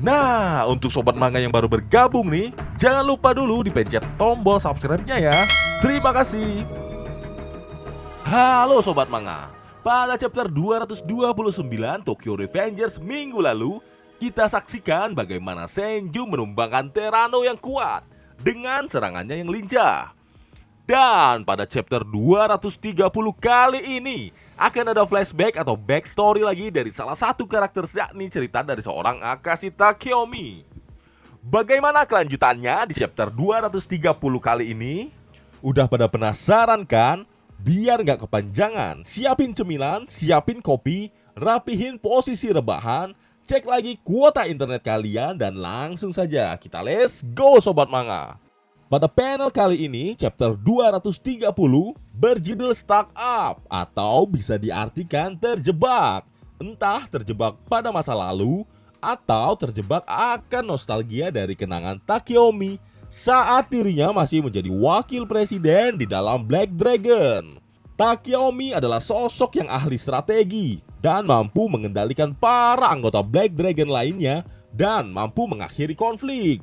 Nah, untuk sobat manga yang baru bergabung nih, jangan lupa dulu dipencet tombol subscribe-nya ya. Terima kasih. Halo sobat manga. Pada chapter 229 Tokyo Revengers minggu lalu, kita saksikan bagaimana Senju menumbangkan Terano yang kuat dengan serangannya yang lincah. Dan pada chapter 230 kali ini akan ada flashback atau backstory lagi dari salah satu karakter, yakni cerita dari seorang Akashi Takeomi. Bagaimana kelanjutannya di chapter 230 kali ini? Udah pada penasaran kan? Biar gak kepanjangan, siapin cemilan, siapin kopi, rapihin posisi rebahan, cek lagi kuota internet kalian, dan langsung saja kita let's go sobat manga. Pada panel kali ini, chapter 230 berjudul Stuck Up atau bisa diartikan terjebak. Entah terjebak pada masa lalu atau terjebak akan nostalgia dari kenangan Takeomi saat dirinya masih menjadi wakil presiden di dalam Black Dragon. Takeomi adalah sosok yang ahli strategi dan mampu mengendalikan para anggota Black Dragon lainnya dan mampu mengakhiri konflik.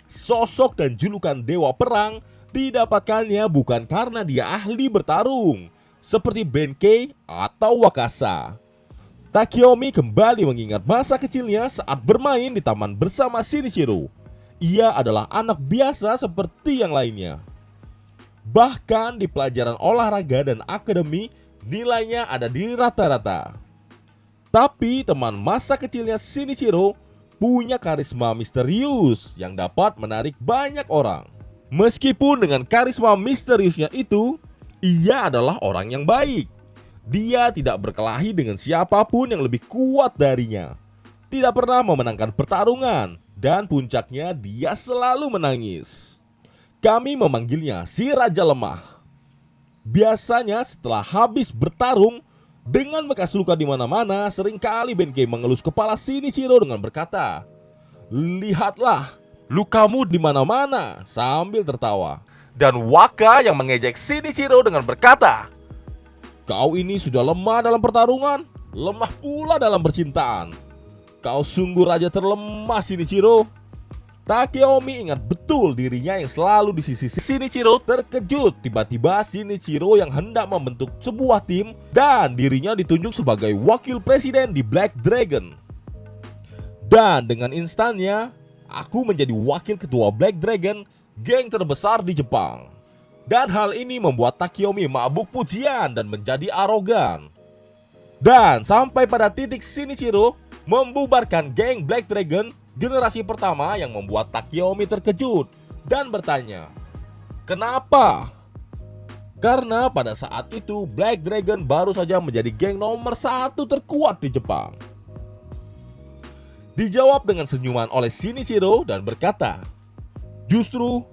Sosok dan julukan dewa perang didapatkannya bukan karena dia ahli bertarung seperti Benkei atau Wakasa. Takeomi kembali mengingat masa kecilnya saat bermain di taman bersama Shinichiro. Ia adalah anak biasa seperti yang lainnya. Bahkan di pelajaran olahraga dan akademi nilainya ada di rata-rata. Tapi teman masa kecilnya Shinichiro punya karisma misterius yang dapat menarik banyak orang. Meskipun dengan karisma misteriusnya itu, ia adalah orang yang baik. Dia tidak berkelahi dengan siapapun yang lebih kuat darinya. Tidak pernah memenangkan pertarungan, dan puncaknya dia selalu menangis. Kami memanggilnya si Raja Lemah. Biasanya setelah habis bertarung, dengan bekas luka di mana-mana, seringkali Benkei mengelus kepala Shinichiro dengan berkata, "Lihatlah, lukamu di mana-mana," sambil tertawa. Dan Waka yang mengejek Shinichiro dengan berkata, "Kau ini sudah lemah dalam pertarungan, lemah pula dalam percintaan. Kau sungguh raja terlemah, Shinichiro." Takeomi ingat betul dirinya yang selalu di sisi Shinichiro. Terkejut tiba-tiba Shinichiro yang hendak membentuk sebuah tim dan dirinya ditunjuk sebagai wakil presiden di Black Dragon. Dan dengan instannya, aku menjadi wakil ketua Black Dragon, geng terbesar di Jepang. Dan hal ini membuat Takeomi mabuk pujian dan menjadi arogan. Dan sampai pada titik Shinichiro membubarkan geng Black Dragon generasi pertama yang membuat Takeomi terkejut dan bertanya, "Kenapa?" Karena pada saat itu Black Dragon baru saja menjadi geng nomor 1 terkuat di Jepang. Dijawab dengan senyuman oleh Shinichiro dan berkata, "Justru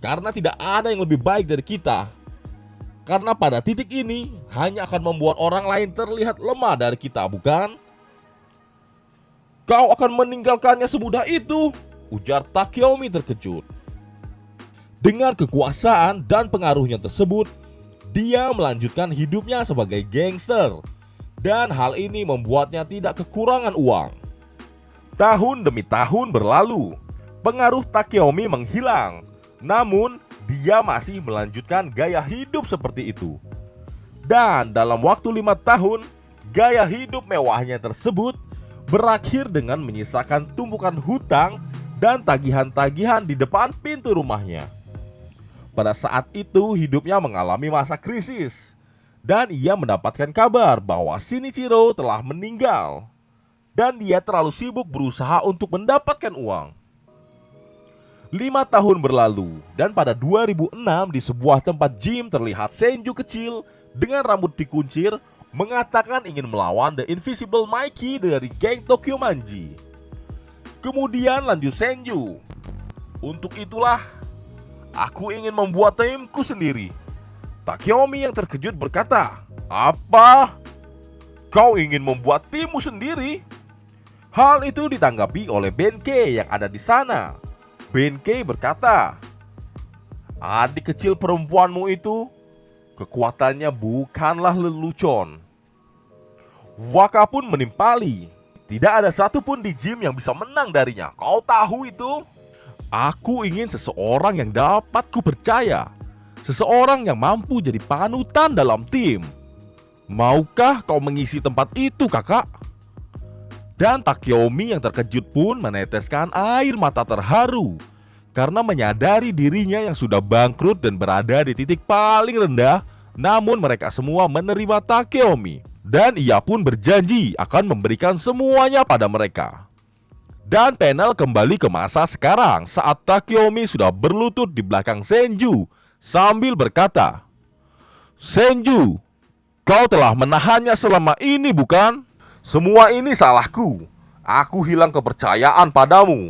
karena tidak ada yang lebih baik dari kita. Karena pada titik ini hanya akan membuat orang lain terlihat lemah dari kita, bukan? Kau akan meninggalkannya semudah itu," ujar Takeomi terkejut. Dengan kekuasaan dan pengaruhnya tersebut, dia melanjutkan hidupnya sebagai gangster. Dan hal ini membuatnya tidak kekurangan uang. Tahun demi tahun berlalu, pengaruh Takeomi menghilang. Namun, dia masih melanjutkan gaya hidup seperti itu. Dan dalam waktu 5 tahun, gaya hidup mewahnya tersebut berakhir dengan menyisakan tumpukan hutang dan tagihan-tagihan di depan pintu rumahnya. Pada saat itu hidupnya mengalami masa krisis dan ia mendapatkan kabar bahwa Shinichiro telah meninggal dan dia terlalu sibuk berusaha untuk mendapatkan uang. 5 tahun berlalu dan pada 2006 di sebuah tempat gym terlihat Senju kecil dengan rambut dikuncir mengatakan ingin melawan The Invisible Mikey dari geng Tokyo Manji. Kemudian lanjut Senju, "Untuk itulah, aku ingin membuat timku sendiri." Takeomi yang terkejut berkata, "Apa? Kau ingin membuat timmu sendiri?" Hal itu ditanggapi oleh Benkei yang ada di sana. Benkei berkata, "Adik kecil perempuanmu itu, kekuatannya bukanlah lelucon." Waka pun menimpali, Tidak ada satupun di gym yang bisa menang darinya. Kau tahu itu? Aku ingin seseorang yang dapat ku percaya. Seseorang yang mampu jadi panutan dalam tim. Maukah kau mengisi tempat itu, kakak? Dan Takeomi yang terkejut pun meneteskan air mata terharu karena menyadari dirinya yang sudah bangkrut dan berada di titik paling rendah. Namun mereka semua menerima Takeomi, dan ia pun berjanji akan memberikan semuanya pada mereka. Dan panel kembali ke masa sekarang saat Takeomi sudah berlutut di belakang Senju sambil berkata, "Senju, kau telah menahannya selama ini, bukan? Semua ini salahku. Aku hilang kepercayaan padamu.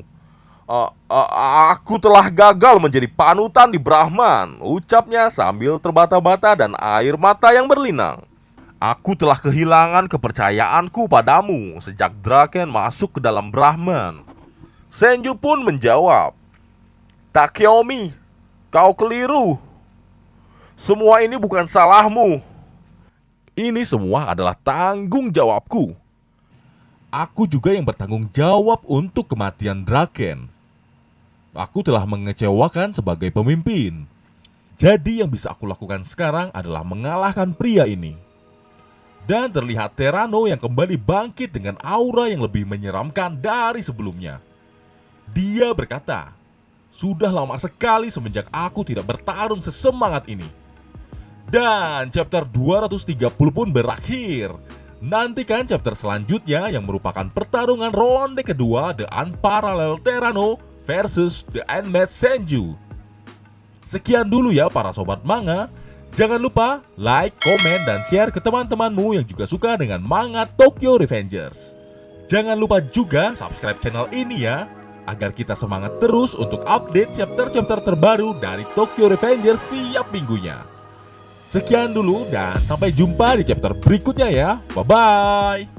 Aku telah gagal menjadi panutan di Brahman," ucapnya sambil terbata-bata dan air mata yang berlinang. "Aku telah kehilangan kepercayaanku padamu sejak Draken masuk ke dalam Brahman." Senju pun menjawab, "Takeomi, kau keliru. Semua ini bukan salahmu. Ini semua adalah tanggung jawabku. Aku juga yang bertanggung jawab untuk kematian Draken. Aku telah mengecewakan sebagai pemimpin. Jadi yang bisa aku lakukan sekarang adalah mengalahkan pria ini." Dan terlihat Terano yang kembali bangkit dengan aura yang lebih menyeramkan dari sebelumnya. Dia berkata, "Sudah lama sekali semenjak aku tidak bertarung sesemangat ini." Dan chapter 230 pun berakhir. Nantikan chapter selanjutnya yang merupakan pertarungan ronde kedua The Unparalleled Terano versus The Unmatched Senju. Sekian dulu ya para sobat manga. Jangan lupa like, komen, dan share ke teman-temanmu yang juga suka dengan manga Tokyo Revengers. Jangan lupa juga subscribe channel ini ya, agar kita semangat terus untuk update chapter-chapter terbaru dari Tokyo Revengers tiap minggunya. Sekian dulu dan sampai jumpa di chapter berikutnya ya. Bye-bye.